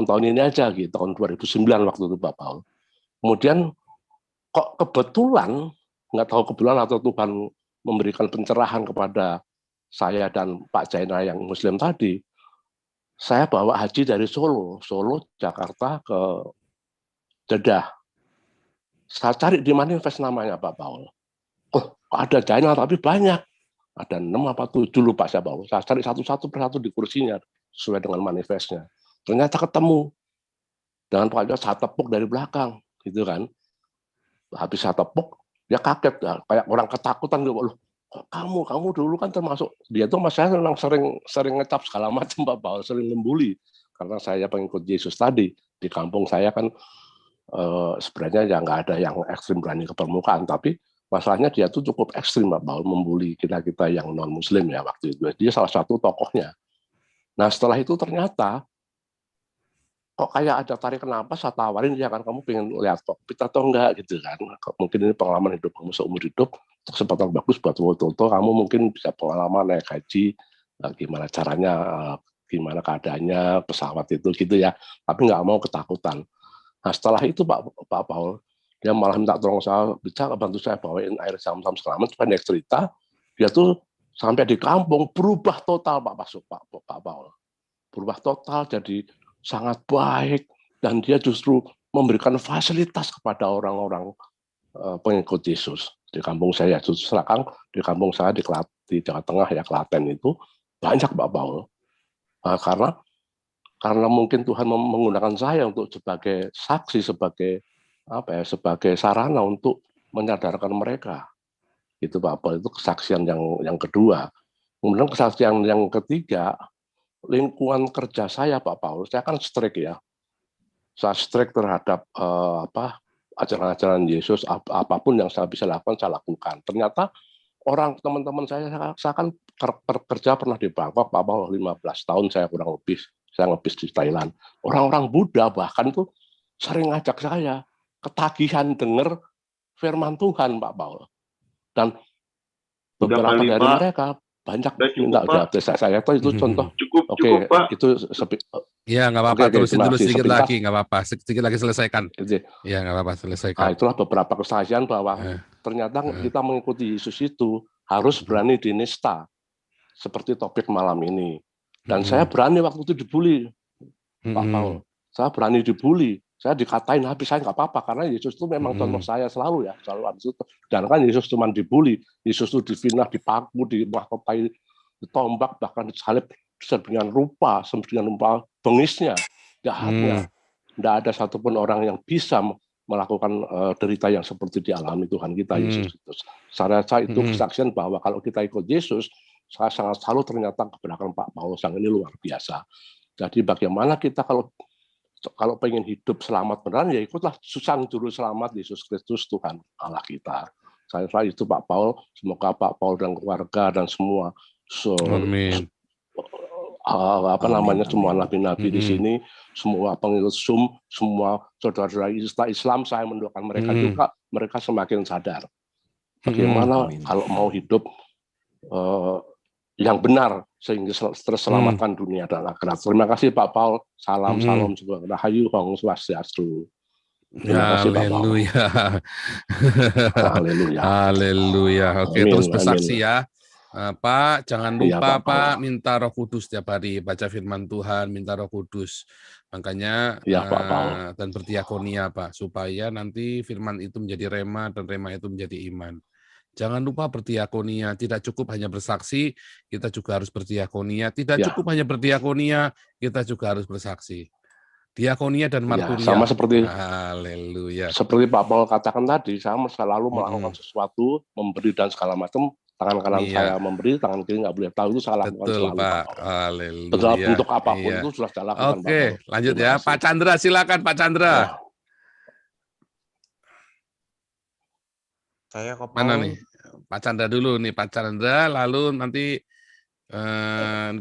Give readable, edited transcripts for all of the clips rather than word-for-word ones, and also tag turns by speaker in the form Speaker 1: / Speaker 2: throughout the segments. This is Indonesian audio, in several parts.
Speaker 1: tahun ini aja gitu, tahun 2009 waktu itu Pak Paul. Kemudian kok kebetulan, nggak tahu kebetulan atau Tuhan memberikan pencerahan kepada saya dan Pak Jaina yang Muslim tadi, saya bawa haji dari Solo, Jakarta ke Jeddah. Saya cari di manifest namanya Pak Paul. Oh, ada Jaina tapi banyak. Ada 6 apa 7 lupa saya bawa. Saya cari satu-satu persatu di kursinya sesuai dengan manifestnya. Ternyata ketemu dengan Pak Jaina, saya tepuk dari belakang, gitu kan. Habis saya tepuk, dia kaget, ya, kayak orang ketakutan gitu. Loh, kamu dulu kan termasuk, dia tuh mas saya memang sering ngecap segala macam Pak Paul, sering membuli karena saya pengikut Yesus tadi. Di kampung saya kan sebenarnya ya nggak ada yang ekstrim berani ke permukaan, tapi masalahnya dia tuh cukup ekstrim Pak Paul, membuli kita yang non Muslim ya waktu itu. Dia salah satu tokohnya. Nah setelah itu ternyata kok kayak ada tarik kenapa, saya tawarin ya kan, kamu pengen lihat kokpit atau enggak gitu kan, mungkin ini pengalaman hidup kamu seumur hidup, kesempatan bagus buat foto-foto, kamu mungkin bisa pengalaman naik haji, gimana caranya, gimana keadaannya pesawat itu gitu ya, tapi nggak mau ketakutan. Nah setelah itu Pak Paul, dia malah minta tolong saya, bisa bantu saya bawain air zam-zam segala macam, supaya cerita, dia tuh sampai di kampung berubah total Pak Paul, berubah total jadi sangat baik, dan dia justru memberikan fasilitas kepada orang-orang pengikut Yesus di kampung saya. Justru sekarang di kampung saya di Jawa Tengah ya, Klaten itu banyak Pak Paul, karena mungkin Tuhan menggunakan saya untuk sebagai saksi, sebagai apa ya, sebagai sarana untuk menyadarkan mereka. Itu Pak Paul, itu kesaksian yang kedua. Kemudian kesaksian yang ketiga, lingkungan kerja saya Pak Paul, saya kan strict ya. Saya strict terhadap ajaran-ajaran Yesus, apapun yang saya bisa lakukan, saya lakukan. Ternyata teman-teman saya kan kerja pernah di Bangkok, Pak Paul, 15 tahun saya kurang lebih, saya ngebis di Thailand. Orang-orang Buddha bahkan tuh sering ngajak saya, ketagihan dengar firman Tuhan Pak Paul. Dan beberapa dari mereka banyak minta jawab saya itu contoh.
Speaker 2: Cukup Pak.
Speaker 1: Itu
Speaker 3: ya nggak apa-apa, terusin dulu sedikit lagi, nggak apa-apa, sedikit lagi selesaikan. Ya nggak apa-apa, selesaikan.
Speaker 1: Nah, itulah beberapa kesaksian bahwa ternyata kita mengikuti Yesus itu harus berani dinista, seperti topik malam ini. Dan saya berani waktu itu dibully, Pak Paul. Saya berani dibully, saya dikatain habis, saya nggak apa-apa karena Yesus itu memang contoh saya selalu ya, selalu habis itu. Dan kan Yesus cuma dibully, Yesus itu difitnah, dipaku, dimahkotai, ditombak, bahkan disalib sedemikian rupa bengisnya, jahatnya. Tidak ada satupun orang yang bisa melakukan derita yang seperti dialami Tuhan kita Yesus Kristus. Saya rasa itu kesaksian bahwa kalau kita ikut Yesus, saya sangat selalu ternyata kebenaran Pak Paulus yang ini luar biasa. Jadi bagaimana kita kalau pengen hidup selamat beneran, ya ikutlah sang juru selamat Yesus Kristus Tuhan Allah kita. Saya rasa itu Pak Paul, semoga Pak Paul dan keluarga dan semua semua nabi-nabi di sini, semua pengikut Zoom, semua saudara-saudara Islam, saya mendoakan mereka juga, mereka semakin sadar bagaimana kalau mau hidup yang benar sehingga terselamatkan dunia dan akhirat. Terima kasih Pak Paul. Salam juga. Rahayu Hong Swastiastu.
Speaker 3: Terima kasih Pak Paul. Haleluya. Haleluya. Oke, terus bersaksi ya. Pak, jangan lupa Pak, minta Roh Kudus setiap hari, baca firman Tuhan, minta Roh Kudus. Makanya dan berdiakonia Pak, supaya nanti firman itu menjadi rema dan rema itu menjadi iman. Jangan lupa berdiakonia, tidak cukup hanya bersaksi, kita juga harus berdiakonia. Tidak cukup hanya berdiakonia, kita juga harus bersaksi. Diakonia dan marturia.
Speaker 1: Sama seperti
Speaker 3: haleluya.
Speaker 1: Seperti Pak Paul katakan tadi, saya selalu melakukan sesuatu, memberi dan segala macam. Tangan kanan saya memberi, tangan kiri nggak boleh tahu, itu saya lakukan selalu
Speaker 3: Pak. Haleluya.
Speaker 1: Bentuk apapun itu sudah saya lakukan.
Speaker 3: Oke, lanjut ya. Pak Chandra, silakan Pak Chandra.
Speaker 2: Saya kok
Speaker 3: mana nih? Pak Chandra dulu nih, Pak Chandra, lalu nanti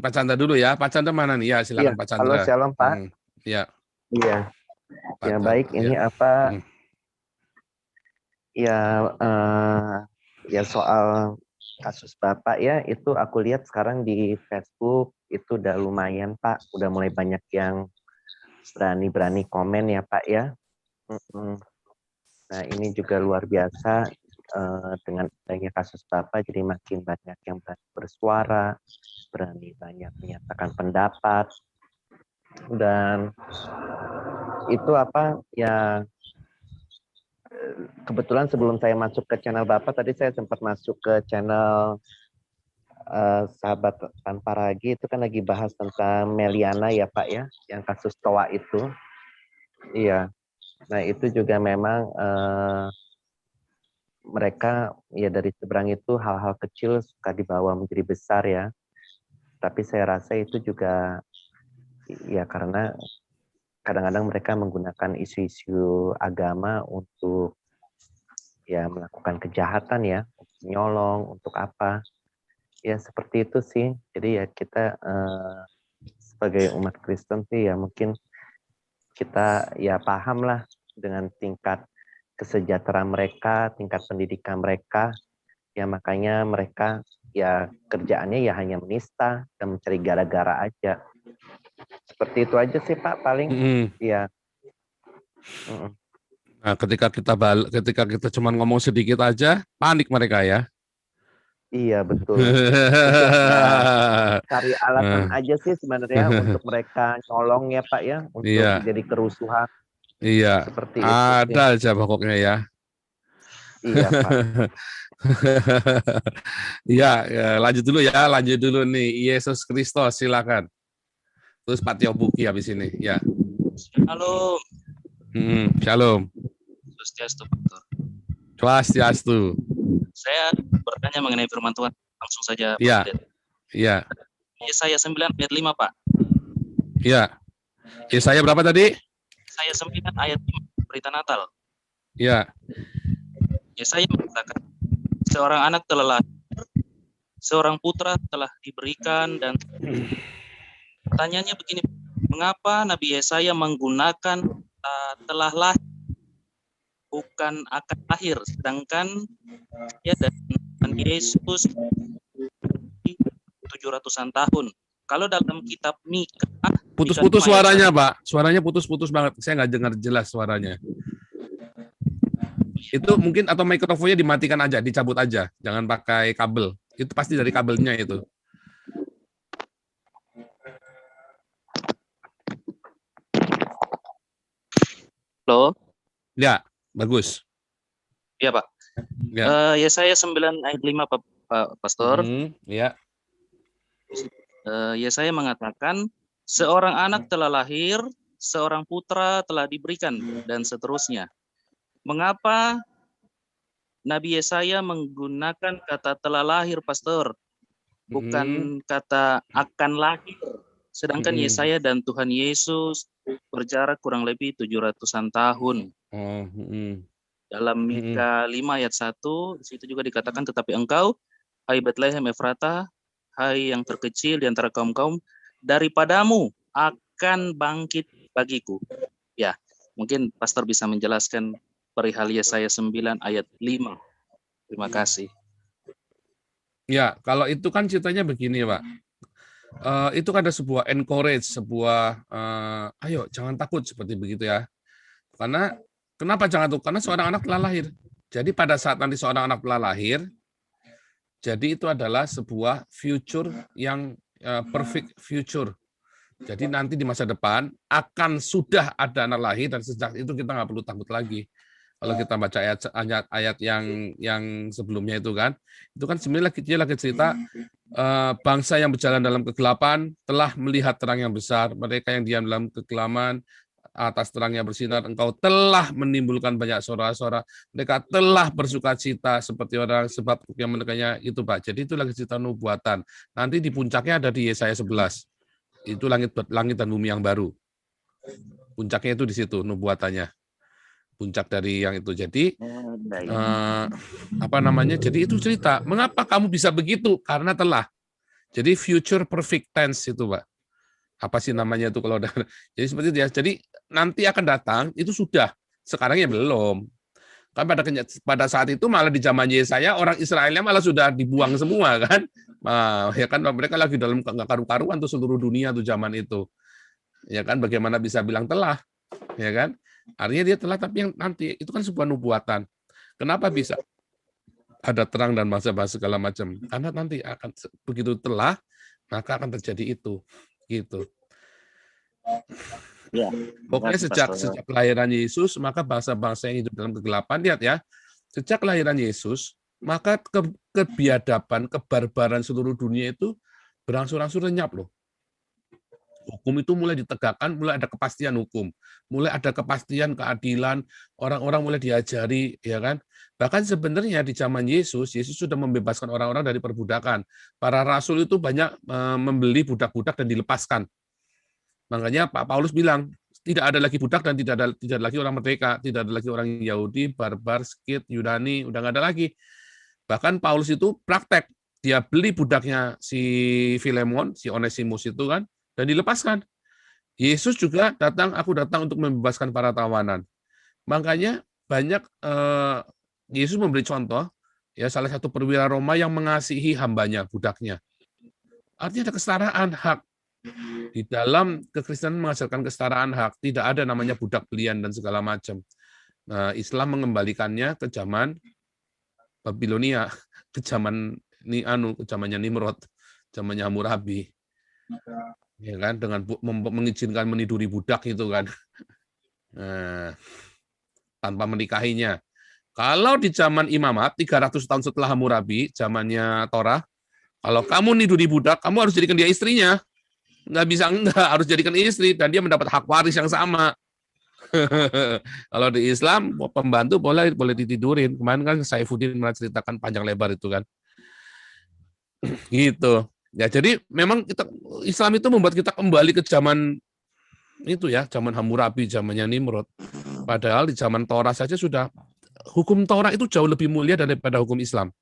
Speaker 3: Pak Chandra dulu ya. Pak Chandra mana nih? Ya, silakan Pak Chandra.
Speaker 4: Halo, shalom Pak.
Speaker 3: Ya.
Speaker 4: Iya. Ya baik, ini apa? Ya soal kasus Bapak ya, itu aku lihat sekarang di Facebook itu udah lumayan Pak, udah mulai banyak yang berani-berani komen ya Pak ya. Nah ini juga luar biasa, dengan adanya kasus Bapak jadi makin banyak yang berani bersuara, berani banyak menyatakan pendapat, dan itu apa ya, kebetulan sebelum saya masuk ke channel Bapak tadi saya sempat masuk ke channel Sahabat Tanpa Ragi, itu kan lagi bahas tentang Meliana ya Pak ya, yang kasus Toa itu. Iya. Nah itu juga memang mereka ya dari seberang itu hal-hal kecil suka dibawa menjadi besar ya. Tapi saya rasa itu juga ya karena kadang-kadang mereka menggunakan isu-isu agama untuk ya melakukan kejahatan ya, untuk nyolong, untuk apa. Ya seperti itu sih. Jadi ya kita sebagai umat Kristen sih ya mungkin kita ya paham lah dengan tingkat kesejahteraan mereka, tingkat pendidikan mereka. Ya makanya mereka ya kerjaannya ya hanya menista dan mencari gara-gara aja. Seperti itu aja sih Pak paling. Ya.
Speaker 3: Nah, ketika kita cuma ngomong sedikit aja, panik mereka ya.
Speaker 4: Iya betul. Cari alasan aja sih sebenarnya untuk mereka nyolong ya Pak ya, untuk jadi kerusuhan.
Speaker 3: Iya.
Speaker 4: Seperti
Speaker 3: ada
Speaker 4: itu.
Speaker 3: aja pokoknya ya.
Speaker 4: Iya Pak.
Speaker 3: Ya, lanjut dulu nih. Yesus Kristus silakan. Terus Pak Tio Buki habis ini. Ya.
Speaker 2: Shalom.
Speaker 3: Shalom.
Speaker 2: Swastiastu, Pastor.
Speaker 3: Swastiastu.
Speaker 2: Saya bertanya mengenai firman Tuhan. Langsung saja.
Speaker 3: Iya. Iya.
Speaker 2: Yesaya 9 ayat 5, Pak.
Speaker 3: Iya. Yesaya berapa tadi?
Speaker 2: Yesaya 9 ayat 5, berita Natal.
Speaker 3: Iya.
Speaker 2: Yesaya mengatakan, seorang anak telah lahir, seorang putra telah diberikan, dan pertanyaannya begini, mengapa Nabi Yesaya menggunakan telah lahir, bukan akan lahir, sedangkan ya dan Yesus 700-an tahun. Kalau dalam kitab Mika,
Speaker 3: putus-putus suaranya, Pak. Suaranya putus-putus banget. Saya nggak dengar jelas suaranya. Itu mungkin atau mikrofonnya dimatikan aja, dicabut aja. Jangan pakai kabel. Itu pasti dari kabelnya itu.
Speaker 2: Halo?
Speaker 3: Ya, bagus.
Speaker 2: Iya, Pak. Ya. Yesaya 9 ayat 5, Pak Pastor.
Speaker 3: Ya.
Speaker 2: Yesaya mengatakan, seorang anak telah lahir, seorang putra telah diberikan, dan seterusnya. Mengapa Nabi Yesaya menggunakan kata telah lahir, Pastor? Bukan kata akan lahir. Sedangkan Yesaya dan Tuhan Yesus berjarak kurang lebih 700-an tahun. Dalam Mika 5 ayat 1, di situ juga dikatakan, tetapi engkau, hai Bethlehem Efrata, hai yang terkecil di antara kaum-kaum, daripadamu akan bangkit bagiku. Ya, mungkin Pastor bisa menjelaskan perihal Yesaya 9 ayat 5. Terima kasih.
Speaker 3: Ya, kalau itu kan ceritanya begini, Pak. Itu kan ada sebuah encourage, sebuah ayo jangan takut seperti begitu ya. Karena kenapa jangan takut? Karena seorang anak telah lahir. Jadi pada saat nanti seorang anak telah lahir, jadi itu adalah sebuah future yang perfect future. Jadi nanti di masa depan akan sudah ada anak lahir dan sejak itu kita nggak perlu takut lagi. Kalau kita baca ayat yang sebelumnya itu kan sebenarnya dia lagi cerita bangsa yang berjalan dalam kegelapan telah melihat terang yang besar, mereka yang diam dalam kegelapan atas terang yang bersinar, engkau telah menimbulkan banyak sorak-sorak, mereka telah bersukacita seperti orang sebab yang mendengarnya itu, Pak. Jadi itu lagi cerita nubuatan. Nanti di puncaknya ada di Yesaya 11. Itu langit dan bumi yang baru. Puncaknya itu di situ nubuatannya. Puncak dari yang itu. Jadi Jadi itu cerita. Mengapa kamu bisa begitu? Karena telah. Jadi future perfect tense itu, Pak. Apa sih namanya itu kalau jadi seperti itu ya. Jadi nanti akan datang itu sudah. Sekarang ya belum. Kan pada saat itu malah di zaman Yesaya orang Israelnya malah sudah dibuang semua kan. Nah, ya kan mereka lagi dalam nggak karu-karuan tuh seluruh dunia tuh zaman itu. Ya kan, bagaimana bisa bilang telah? Ya kan? Artinya dia telah, tapi yang nanti itu kan sebuah nubuatan. Kenapa bisa ada terang dan bahasa-bahasa segala macam? Karena nanti akan begitu telah, maka akan terjadi itu. Gitu.
Speaker 2: Ya,
Speaker 3: Pokoknya sejak kelahiran Yesus, maka bangsa-bangsa yang hidup dalam kegelapan, lihat ya, sejak kelahiran Yesus, maka kebiadaban, kebarbaran seluruh dunia itu berangsur-angsur lenyap loh. Hukum itu mulai ditegakkan, mulai ada kepastian hukum, mulai ada kepastian keadilan, orang-orang mulai diajari, ya kan? Bahkan sebenarnya di zaman Yesus, Yesus sudah membebaskan orang-orang dari perbudakan. Para rasul itu banyak membeli budak-budak dan dilepaskan. Makanya Pak Paulus bilang, tidak ada lagi budak dan tidak ada lagi orang merdeka, tidak ada lagi orang Yahudi, barbar, Skit, Yunani, udah nggak ada lagi. Bahkan Paulus itu praktek, dia beli budaknya si Filemon, si Onesimus itu kan, dan dilepaskan. Yesus juga datang, aku datang untuk membebaskan para tawanan. Makanya banyak Yesus memberi contoh, ya salah satu perwira Roma yang mengasihi hambanya, budaknya. Artinya ada kesetaraan hak. Di dalam kekristenan mengajarkan kesetaraan hak, tidak ada namanya budak belian dan segala macam. Nah, Islam mengembalikannya ke zaman Babilonia, ke zaman zamannya Nimrod, zamannya Hammurabi. Ya kan, dengan mengizinkan meniduri budak itu kan. Nah, tanpa menikahinya. Kalau di zaman Imamat 300 tahun setelah Hammurabi, zamannya Torah, kalau kamu niduri budak, kamu harus jadikan dia istrinya. Nggak bisa enggak, harus jadikan istri, dan dia mendapat hak waris yang sama. Kalau di Islam, pembantu boleh ditidurin. Kemarin kan Saifuddin menceritakan panjang lebar itu kan. Gitu. Ya, jadi memang Islam itu membuat kita kembali ke zaman itu ya, zaman Hammurabi, zamannya Nimrod. Padahal di zaman Torah saja sudah, hukum Torah itu jauh lebih mulia daripada hukum Islam.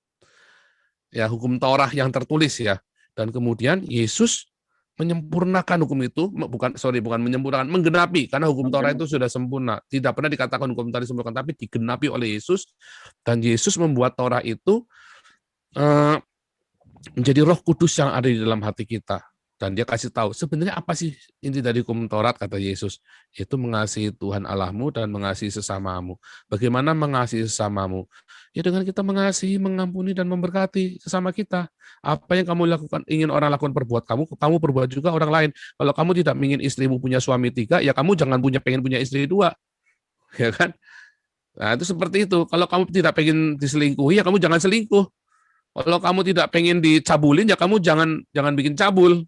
Speaker 3: Ya, hukum Torah yang tertulis ya. Dan kemudian Yesus menyempurnakan hukum itu, bukan menyempurnakan, menggenapi, karena hukum Torah itu sudah sempurna. Tidak pernah dikatakan hukum Torah sempurna, tapi digenapi oleh Yesus, dan Yesus membuat Torah itu menjadi Roh Kudus yang ada di dalam hati kita. Dan dia kasih tahu, sebenarnya apa sih inti dari hukum Taurat, kata Yesus? Itu mengasihi Tuhan Allahmu dan mengasihi sesamamu. Bagaimana mengasihi sesamamu? Ya dengan kita mengasihi, mengampuni, dan memberkati sesama kita. Apa yang kamu lakukan, ingin orang lakukan perbuat kamu perbuat juga orang lain. Kalau kamu tidak ingin istrimu punya suami 3, ya kamu jangan pengen punya istri 2. Ya kan? Nah, itu seperti itu. Kalau kamu tidak pengen diselingkuhi, ya kamu jangan selingkuh. Kalau kamu tidak pengen dicabulin, ya kamu jangan bikin cabul.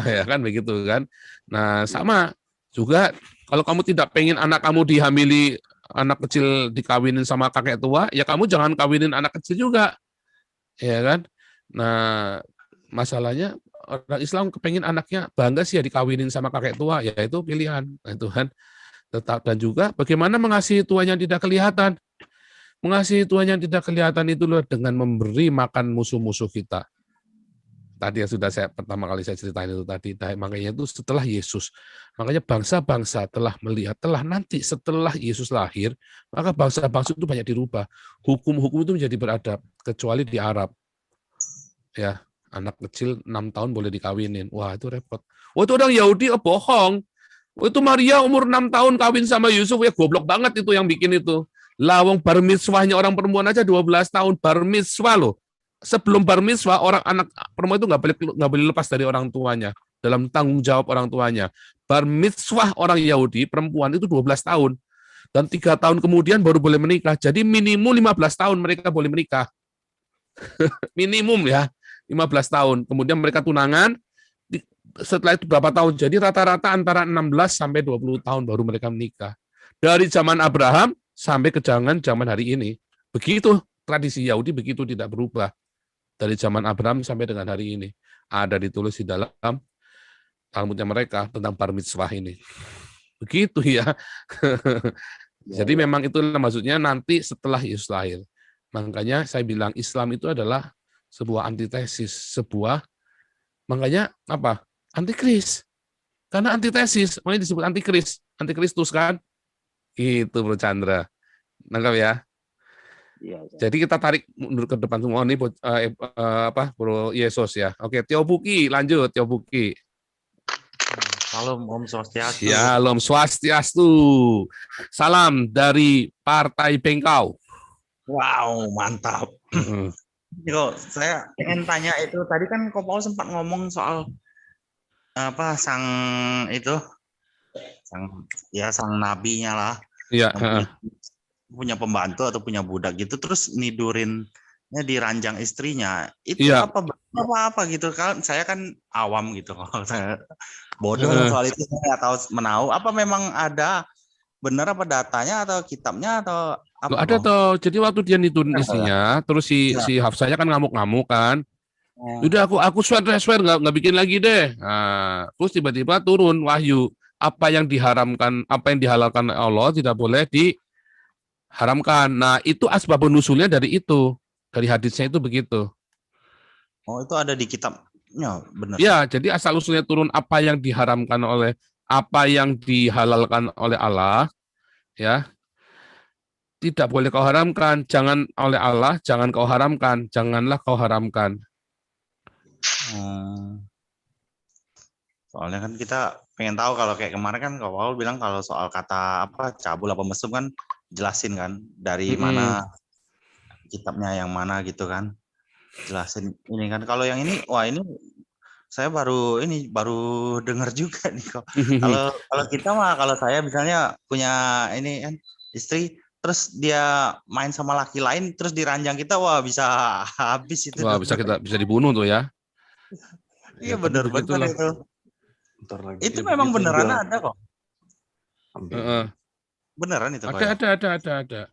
Speaker 3: Ya kan, begitu kan. Nah, sama juga, kalau kamu tidak pengen anak kamu dihamili, anak kecil dikawinin sama kakek tua, ya kamu jangan kawinin anak kecil juga. Ya kan. Nah, masalahnya orang Islam kepengen anaknya bangga sih ya dikawinin sama kakek tua, ya itu pilihan. Nah, itu kan. Dan juga bagaimana mengasihi Tuhan yang tidak kelihatan. Mengasihi Tuhan yang tidak kelihatan itu loh, dengan memberi makan musuh-musuh kita. Tadi yang sudah pertama kali saya ceritain itu tadi. Makanya itu setelah Yesus. Makanya bangsa-bangsa telah melihat, nanti setelah Yesus lahir, maka bangsa-bangsa itu banyak dirubah. Hukum-hukum itu menjadi beradab, kecuali di Arab. Ya, anak kecil 6 tahun boleh dikawinin. Wah, itu repot. Wah, itu orang Yahudi, bohong. Wah, itu Maria umur 6 tahun kawin sama Yusuf, ya goblok banget itu yang bikin itu. Lawang bar mitzwahnya orang perempuan aja 12 tahun, bar mitzwah loh. Sebelum bar mitzwah, anak perempuan itu nggak boleh lepas dari orang tuanya, dalam tanggung jawab orang tuanya. Bar mitzwah orang Yahudi perempuan itu 12 tahun, dan 3 tahun kemudian baru boleh menikah. Jadi minimum 15 tahun mereka boleh menikah. Minimum ya, 15 tahun. Kemudian mereka tunangan, setelah itu berapa tahun? Jadi rata-rata antara 16 sampai 20 tahun baru mereka menikah. Dari zaman Abraham sampai ke zaman hari ini. Begitu tradisi Yahudi, begitu, tidak berubah. Dari zaman Abraham sampai dengan hari ini. Ada ditulis di dalam Talmudnya mereka tentang bar mitzvah ini. Begitu ya. Jadi memang itu maksudnya nanti setelah Yesus lahir. Makanya saya bilang Islam itu adalah sebuah antitesis, makanya apa? Antikris. Karena antitesis, makanya disebut antikristus kan? Itu Bro Chandra. Nangkap ya?
Speaker 2: Iya.
Speaker 3: Jadi kita tarik mundur ke depan semua nih, Bro Yesus ya. Oke, Tio Buki, lanjut Tio Buki.
Speaker 2: Salam, Om Swastiastu.
Speaker 3: Shalom Swastiastu. Salam dari Partai Bengkau.
Speaker 5: Wow, mantap. Kok saya ingin tanya itu tadi kan Ko Paul sempat ngomong soal apa sang nabinya lah.
Speaker 3: Iya.
Speaker 5: Punya pembantu atau punya budak gitu terus nidurinnya di ranjang istrinya. Itu apa gitu kan saya kan awam gitu. Kalau saya bodoh soal itu saya nggak tahu menahu apa memang ada benar apa datanya atau kitabnya atau apa?
Speaker 3: Ada toh. Jadi waktu dia nidurin istrinya, terus si Hafsahnya kan ngamuk-ngamuk kan. Udah aku swear nggak bikin lagi deh. Nah, terus tiba-tiba turun wahyu apa yang diharamkan, apa yang dihalalkan Allah tidak boleh diharamkan. Nah itu asbabun nusulnya dari hadisnya itu begitu.
Speaker 5: Oh itu ada di kitabnya benar?
Speaker 3: Ya jadi asal usulnya turun apa yang diharamkan oleh apa yang dihalalkan oleh Allah, ya tidak boleh kau haramkan. Jangan oleh Allah, jangan kau haramkan, janganlah kau haramkan.
Speaker 5: Soalnya kan kita pengen tahu kalau kayak kemarin kan Kak Paul bilang kalau soal kata apa cabul apa mesum kan jelasin kan dari mana kitabnya yang mana gitu kan jelasin ini kan kalau yang ini wah ini saya baru dengar juga nih kok. Kalau kita mah kalau saya misalnya punya ini kan istri terus dia main sama laki lain terus diranjang kita wah bisa habis itu.
Speaker 3: Wah bisa dibunuh tuh ya.
Speaker 5: Iya benar benar itu. Itu memang beneran ada kok. Beneran itu kok.
Speaker 3: Ada.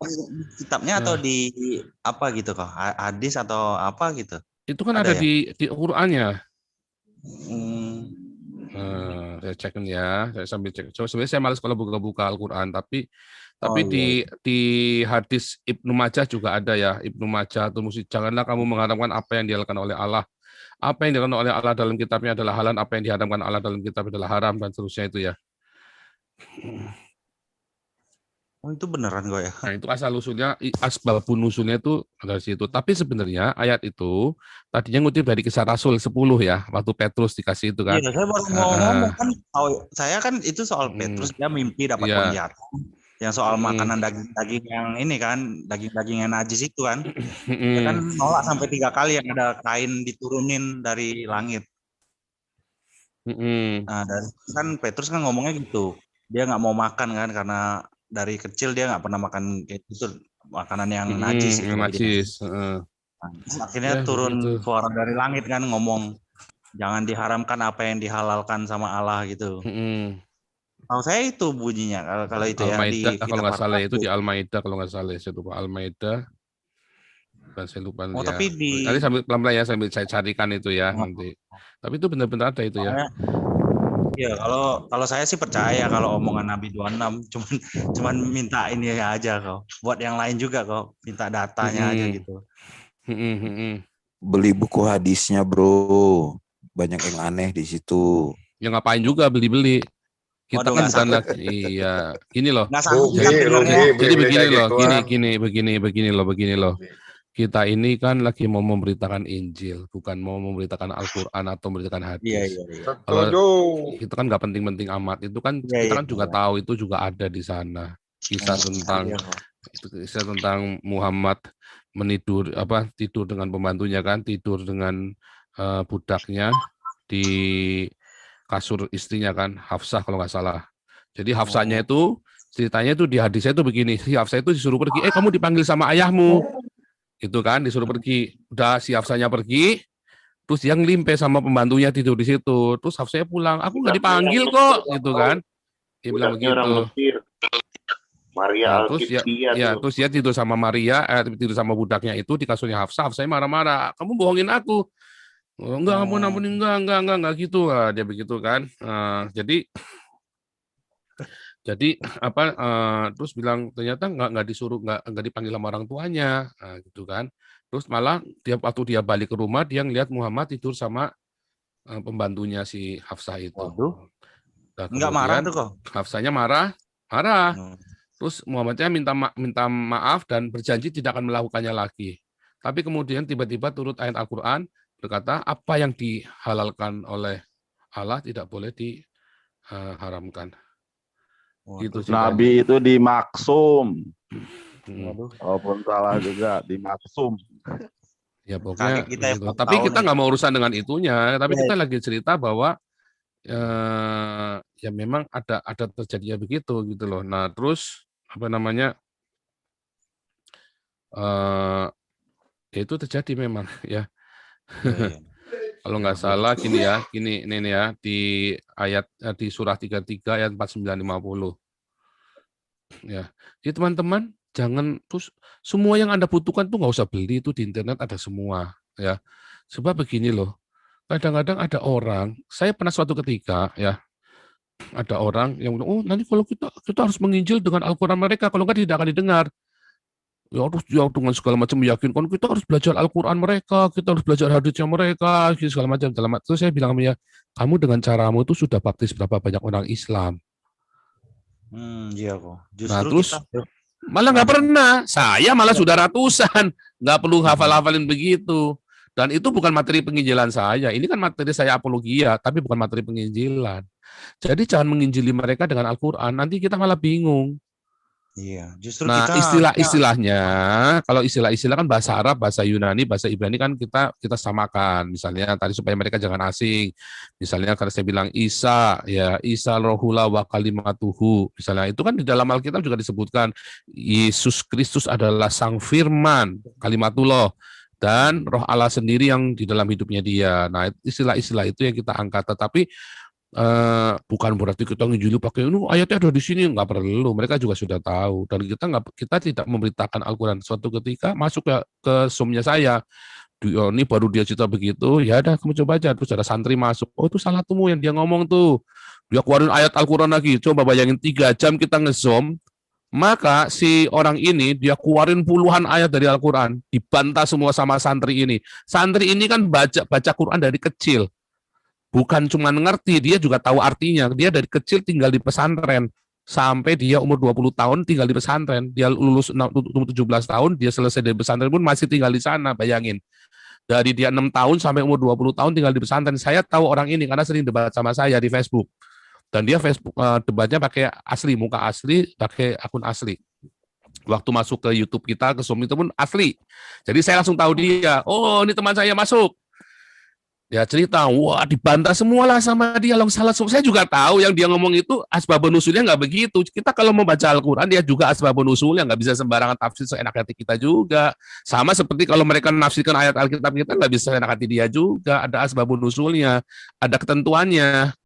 Speaker 5: Kitabnya atau di apa gitu kok? Hadis atau apa gitu?
Speaker 3: Itu kan ada di Qurannya. Saya cek ya, saya sambil cek. Sebenarnya saya malas kalau buka Al-Quran, tapi di hadis Ibnu Majah juga ada ya. Ibnu Majah atau janganlah kamu mengharamkan apa yang dihalalkan oleh Allah. Apa yang diharamkan oleh Allah dalam kitabnya adalah halal, apa yang diharamkan Allah dalam kitab adalah haram, dan seterusnya itu ya.
Speaker 5: Oh itu beneran kok ya?
Speaker 3: Nah itu asal-usulnya, asbabun nusulnya itu dari situ. Tapi sebenarnya ayat itu tadinya ngutip dari Kisah Rasul 10 ya, waktu Petrus dikasih itu kan.
Speaker 5: Iya, saya baru mau ngomong kan, saya kan itu soal Petrus dia mimpi dapat penglihatan. Yang soal makanan daging-daging yang ini kan, daging-daging yang najis itu kan. Dia kan nolak sampai 3 kali yang ada kain diturunin dari langit. Nah, dan kan Petrus kan ngomongnya gitu. Dia nggak mau makan kan karena dari kecil dia nggak pernah makan kayak gitu makanan yang najis.
Speaker 3: Najis.
Speaker 5: Akhirnya turun suara dari langit kan ngomong jangan diharamkan apa yang dihalalkan sama Allah gitu. Tahu saya itu bunyinya kalau itu ya di
Speaker 3: kalau nggak salah itu di Al-Maidah kalau nggak salah saya lupa Al-Maidah. Saya lupa ya.
Speaker 5: Tapi
Speaker 3: nanti sambil pelan-pelan ya sambil saya carikan itu ya nanti. Tapi itu benar-benar ada itu ya.
Speaker 5: Ya kalau saya sih percaya kalau omongan Nabi 26 cuman minta ini aja kok. Buat yang lain juga kok minta datanya aja gitu.
Speaker 6: Beli buku hadisnya bro, banyak yang aneh di situ.
Speaker 3: Ya ngapain juga beli-beli. Kita kan bukan lagi, iya, gini loh. Jadi begini loh. Kita ini kan lagi mau memberitakan Injil, bukan mau memberitakan Al-Quran atau memberitakan hadis. Kalau itu kan nggak penting-penting amat. Itu kan kita kan juga tahu itu juga ada di sana. Kisah tentang Muhammad tidur dengan pembantunya kan, tidur dengan budaknya di kasur istrinya kan, Hafsah kalau nggak salah. Jadi Hafsahnya itu ceritanya itu di hadisnya itu begini, si Hafsah itu disuruh pergi, kamu dipanggil sama ayahmu, itu kan disuruh pergi. Udah si Hafsahnya pergi, terus dia ngelimpe sama pembantunya tidur di situ. Terus Hafsahnya pulang, aku nggak dipanggil kok, gitu kan? Dia bilang begitu.
Speaker 7: Maria
Speaker 3: terus dia tidur sama tidur sama budaknya itu di kasurnya Hafsah. Hafsahnya marah-marah, kamu bohongin aku. Enggak, ampun, enggak gitu lah, dia begitu kan. Jadi terus bilang ternyata enggak dipanggil sama orang tuanya, gitu kan. Terus malah waktu dia balik ke rumah dia ngelihat Muhammad tidur sama pembantunya si Hafsah itu.
Speaker 5: Enggak marah tuh kok.
Speaker 3: Hafsahnya marah. Terus Muhammadnya minta maaf dan berjanji tidak akan melakukannya lagi. Tapi kemudian tiba-tiba turut ayat Al-Quran berkata apa yang dihalalkan oleh Allah tidak boleh haramkan.
Speaker 5: Waduh.
Speaker 3: Gitu sih,
Speaker 8: Nabi itu dimaksum.
Speaker 3: Waduh.
Speaker 8: Walaupun salah juga dimaksum.
Speaker 3: Ya pokoknya
Speaker 5: Kaget kita ya,
Speaker 3: begitu.
Speaker 5: 4
Speaker 3: Tapi
Speaker 5: tahun
Speaker 3: kita
Speaker 5: ya.
Speaker 3: nggak mau urusan dengan itunya. Tapi
Speaker 5: Iya.
Speaker 3: kita lagi cerita bahwa ya memang ada terjadinya begitu gitu loh. Nah terus apa namanya? Ya itu terjadi memang ya.
Speaker 5: Iya.
Speaker 3: Kalau nggak salah gini ya, ini ya di ayat di surah 33 ayat 49-50. Ya. Jadi teman-teman jangan terus semua yang Anda butuhkan tuh nggak usah beli, itu di internet ada semua ya. Sebab begini loh. Kadang-kadang ada orang, saya pernah suatu ketika ya, ada orang yang bilang, oh nanti kalau kita harus menginjil dengan Al-Quran mereka, kalau nggak tidak akan didengar. Ya harus dia dengan segala macam meyakinkan kita harus belajar Al-Quran mereka, kita harus belajar hadisnya mereka, segala macam. Terus saya bilang sama dia, kamu dengan caramu itu sudah baptis berapa banyak orang Islam?
Speaker 5: Iya kok. Justru
Speaker 3: Nah terus
Speaker 5: kita
Speaker 3: malah nggak pernah, saya malah sudah ratusan, nggak perlu hafal-hafalin begitu. Dan itu bukan materi penginjilan saya, ini kan materi saya apologia, tapi bukan materi penginjilan. Jadi jangan menginjili mereka dengan Al-Quran, nanti kita malah bingung.
Speaker 5: Iya, justru
Speaker 3: Nah,
Speaker 5: kita
Speaker 3: istilah-istilahnya, kalau istilah-istilah kan bahasa Arab, bahasa Yunani, bahasa Ibrani kan kita samakan. Misalnya tadi supaya mereka jangan asing. Misalnya kalau saya bilang Isa, ya Isa rohula wa kalimatuhu. Misalnya itu kan di dalam Alkitab juga disebutkan Yesus Kristus adalah Sang Firman, kalimatullah, dan Roh Allah sendiri yang di dalam hidupnya dia. Nah, istilah-istilah itu yang kita angkat. Tetapi bukan berarti kita nginjili pakai ini ayatnya ada di sini, nggak perlu, mereka juga sudah tahu dan kita tidak memberitakan Al-Quran. Suatu ketika masuk ke Zoom-nya saya, ini baru dia cerita begitu, ya udah kamu coba aja, terus ada santri masuk, oh itu salah tuh yang dia ngomong tuh, dia keluarin ayat Al-Quran lagi, coba bayangin 3 jam kita nge-zoom, maka si orang ini dia keluarin puluhan ayat dari Al-Quran, dibantah semua sama santri ini. Santri ini kan baca Quran dari kecil. Bukan cuma ngerti, dia juga tahu artinya. Dia dari kecil tinggal di pesantren. Sampai dia umur 20 tahun tinggal di pesantren. Dia lulus umur 17 tahun, dia selesai dari pesantren pun masih tinggal di sana, bayangin. Dari dia 6 tahun sampai umur 20 tahun tinggal di pesantren. Saya tahu orang ini karena sering debat sama saya di Facebook. Dan dia Facebook debatnya pakai asli, muka asli, pakai akun asli. Waktu masuk ke YouTube kita, ke Zoom itu pun asli. Jadi saya langsung tahu dia, oh ini teman saya masuk. Ya cerita, wah dibantah semualah sama dia, long salah. Saya juga tahu yang dia ngomong itu asbabun nusulnya nggak begitu. Kita kalau mau baca Al-Quran, dia juga asbabun nusulnya, nggak bisa sembarangan tafsir seenak hati kita juga. Sama seperti kalau mereka menafsirkan ayat Alkitab kita, nggak bisa seenak hati dia juga. Ada asbabun nusulnya, ada ketentuannya.